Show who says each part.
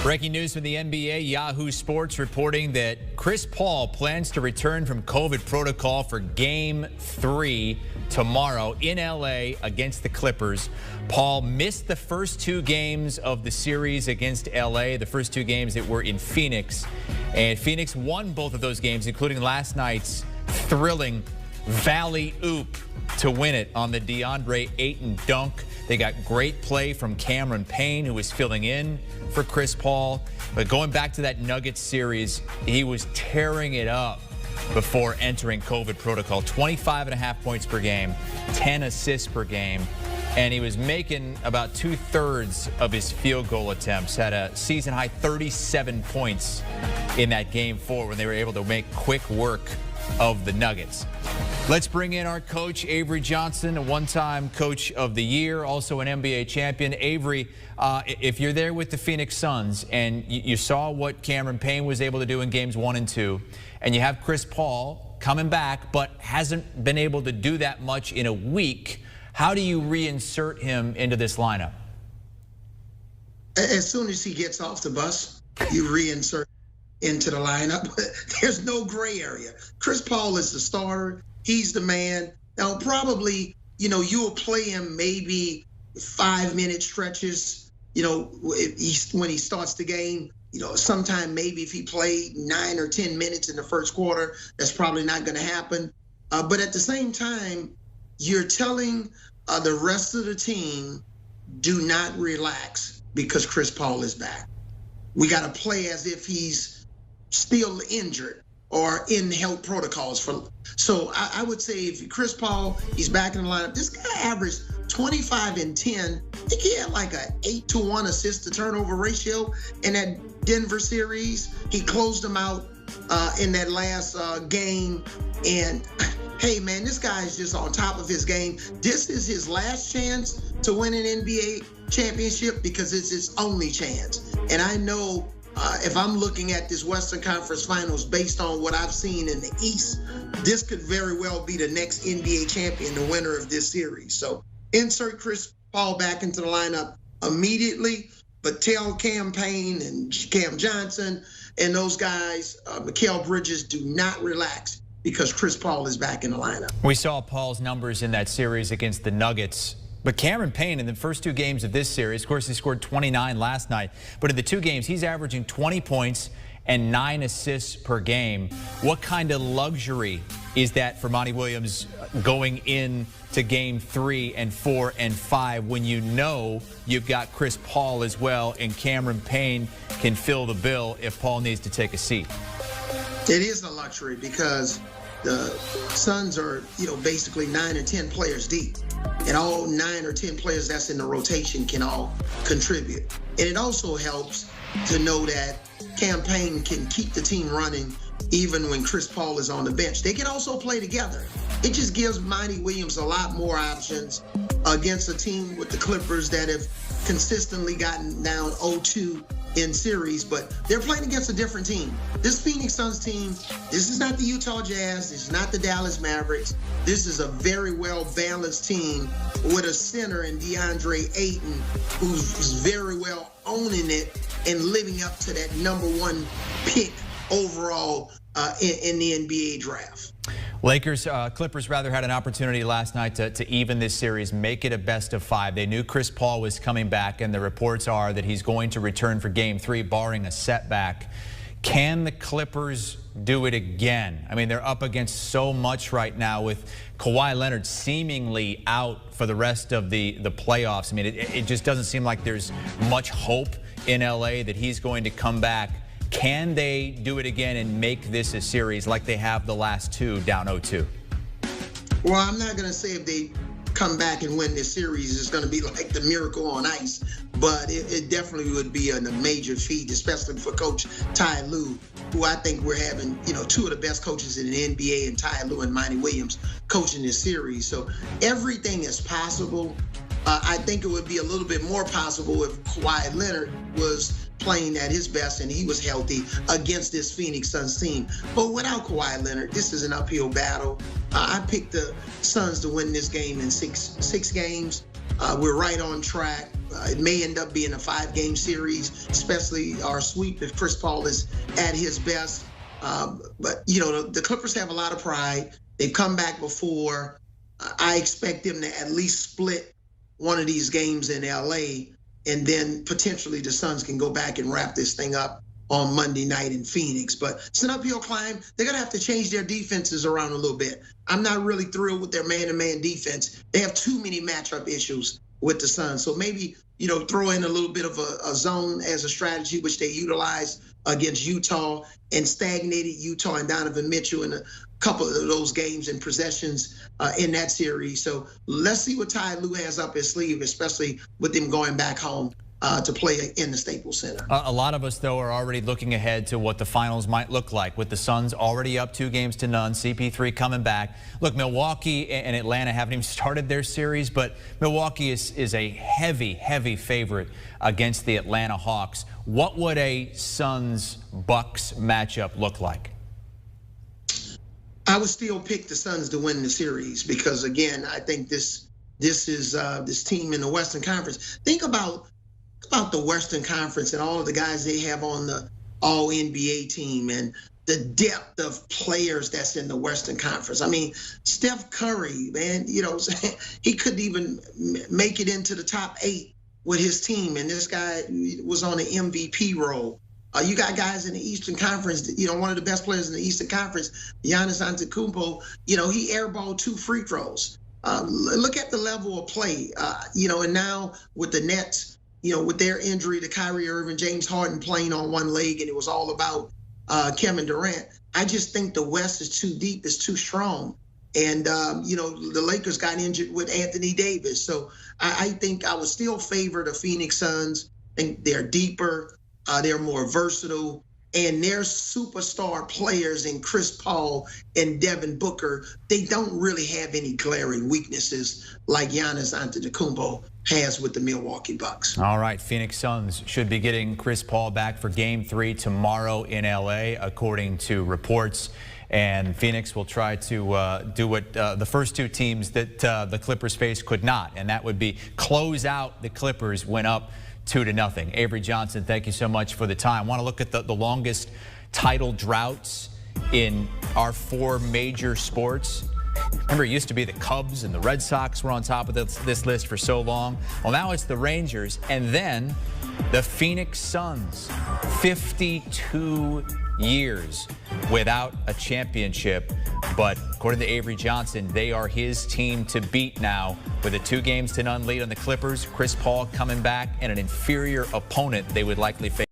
Speaker 1: Breaking news from the NBA, Yahoo Sports reporting that Chris Paul plans to return from COVID protocol for Game 3 tomorrow in LA against the Clippers. Paul missed the first two games of the series against LA, the first two games that were in Phoenix. And Phoenix won both of those games, including last night's thrilling Valley Oop to win it on the DeAndre Ayton dunk. They got great play from Cameron Payne, who was filling in for Chris Paul. But going back to that Nuggets series, he was tearing it up before entering COVID protocol. 25.5 points per game, 10 assists per game. And he was making about 2/3 of his field goal attempts. Had a season-high 37 points in that Game 4 when they were able to make quick work of the Nuggets. Let's bring in our coach, Avery Johnson, a one-time Coach of the Year, also an NBA champion. Avery, if you're there with the Phoenix Suns and you saw what Cameron Payne was able to do in Games 1 and 2, and you have Chris Paul coming back but hasn't been able to do that much in a week, how do you reinsert him into this lineup?
Speaker 2: As soon as he gets off the bus, you reinsert into the lineup. There's no gray area. Chris Paul is the starter. He's the man. Now, probably, you'll play him maybe 5-minute stretches, when he starts the game. Sometime maybe if he played 9 or 10 minutes in the first quarter, that's probably not going to happen. But at the same time, you're telling the rest of the team, do not relax because Chris Paul is back. We got to play as if he's still injured or in health protocols. So I would say if Chris Paul, he's back in the lineup. This guy averaged 25 and 10. I think he had like a 8-to-1 assist to turnover ratio in that Denver series. He closed them out in that last game. And hey, man, this guy is just on top of his game. This is his last chance to win an NBA championship because it's his only chance. And I know if I'm looking at this Western Conference Finals based on what I've seen in the East, this could very well be the next NBA champion, the winner of this series. So insert Chris Paul back into the lineup immediately, but tell Cam Payne and Cam Johnson and those guys, Mikal Bridges, do not relax because Chris Paul is back in the lineup.
Speaker 1: We saw Paul's numbers in that series against the Nuggets. But Cameron Payne in the first two games of this series, of course, he scored 29 last night. But in the two games, he's averaging 20 points and 9 assists per game. What kind of luxury is that for Monty Williams going into Game 3 and 4 and 5 when you know you've got Chris Paul as well and Cameron Payne can fill the bill if Paul needs to take a seat?
Speaker 2: It is a luxury because the Suns are, basically 9 or 10 players deep. And all 9 or 10 players that's in the rotation can all contribute. And it also helps to know that Cam Payne can keep the team running even when Chris Paul is on the bench. They can also play together. It just gives Monty Williams a lot more options against a team with the Clippers that have consistently gotten down 0-2 in series, but they're playing against a different team. This Phoenix Suns team, this is not the Utah Jazz, this is not the Dallas Mavericks. This is a very well-balanced team with a center in DeAndre Ayton, who's very well owning it and living up to that #1 pick overall in the NBA draft.
Speaker 1: Clippers rather had an opportunity last night to even this series, make it a best of 5. They knew Chris Paul was coming back, and the reports are that he's going to return for Game 3, barring a setback. Can the Clippers do it again? I mean, they're up against so much right now with Kawhi Leonard seemingly out for the rest of the playoffs. I mean, it just doesn't seem like there's much hope in LA that he's going to come back. Can they do it again and make this a series like they have the last two down 0-2?
Speaker 2: Well, I'm not going to say if they come back and win this series, it's going to be like the miracle on ice. But it definitely would be a major feat, especially for Coach Ty Lue, who I think we're having, two of the best coaches in the NBA, and Ty Lue and Monty Williams coaching this series. So everything is possible. I think it would be a little bit more possible if Kawhi Leonard was playing at his best and he was healthy against this Phoenix Suns team. But without Kawhi Leonard, this is an uphill battle. I picked the Suns to win this game in six games. We're right on track. It may end up being a 5-game series, especially our sweep if Chris Paul is at his best. But, the Clippers have a lot of pride. They've come back before. I expect them to at least split one of these games in L.A., and then potentially the Suns can go back and wrap this thing up on Monday night in Phoenix. But it's an uphill climb. They're going to have to change their defenses around a little bit. I'm not really thrilled with their man-to-man defense. They have too many matchup issues with the Suns. So maybe, throw in a little bit of a zone as a strategy, which they utilized against Utah, and stagnated Utah and Donovan Mitchell in a couple of those games and possessions in that series. So let's see what Ty Lue has up his sleeve, especially with them going back home to play in the Staples Center.
Speaker 1: A lot of us, though, are already looking ahead to what the finals might look like, with the Suns already up 2-0, CP3 coming back. Look, Milwaukee and Atlanta haven't even started their series, but Milwaukee is a heavy favorite against the Atlanta Hawks. What would a Suns-Bucks matchup look like?
Speaker 2: I would still pick the Suns to win the series because, again, I think this is this team in the Western Conference. Think about the Western Conference and all of the guys they have on the All-NBA team and the depth of players that's in the Western Conference. I mean, Steph Curry, man, he couldn't even make it into the top 8 with his team, and this guy was on an MVP role. You got guys in the Eastern Conference, one of the best players in the Eastern Conference, Giannis Antetokounmpo, he airballed 2 free throws. Look at the level of play, and now with the Nets, with their injury to Kyrie Irving, James Harden playing on one leg, and it was all about Kevin Durant. I just think the West is too deep, it's too strong. And, the Lakers got injured with Anthony Davis. So I think I would still favor the Phoenix Suns. I think they're deeper, they're more versatile, and their superstar players in Chris Paul and Devin Booker, they don't really have any glaring weaknesses like Giannis Antetokounmpo has with the Milwaukee Bucks.
Speaker 1: All right, Phoenix Suns should be getting Chris Paul back for Game 3 tomorrow in L.A., according to reports. And Phoenix will try to do what the first 2 teams that the Clippers faced could not, and that would be close out the Clippers when up 2-0. Avery Johnson, thank you so much for the time. I want to look at the longest title droughts in our 4 major sports. Remember, it used to be the Cubs and the Red Sox were on top of this list for so long. Well, now it's the Rangers, and then the Phoenix Suns. 52 years without a championship, but according to Avery Johnson, they are his team to beat now with a 2-0 lead on the Clippers. Chris Paul coming back and an inferior opponent they would likely face.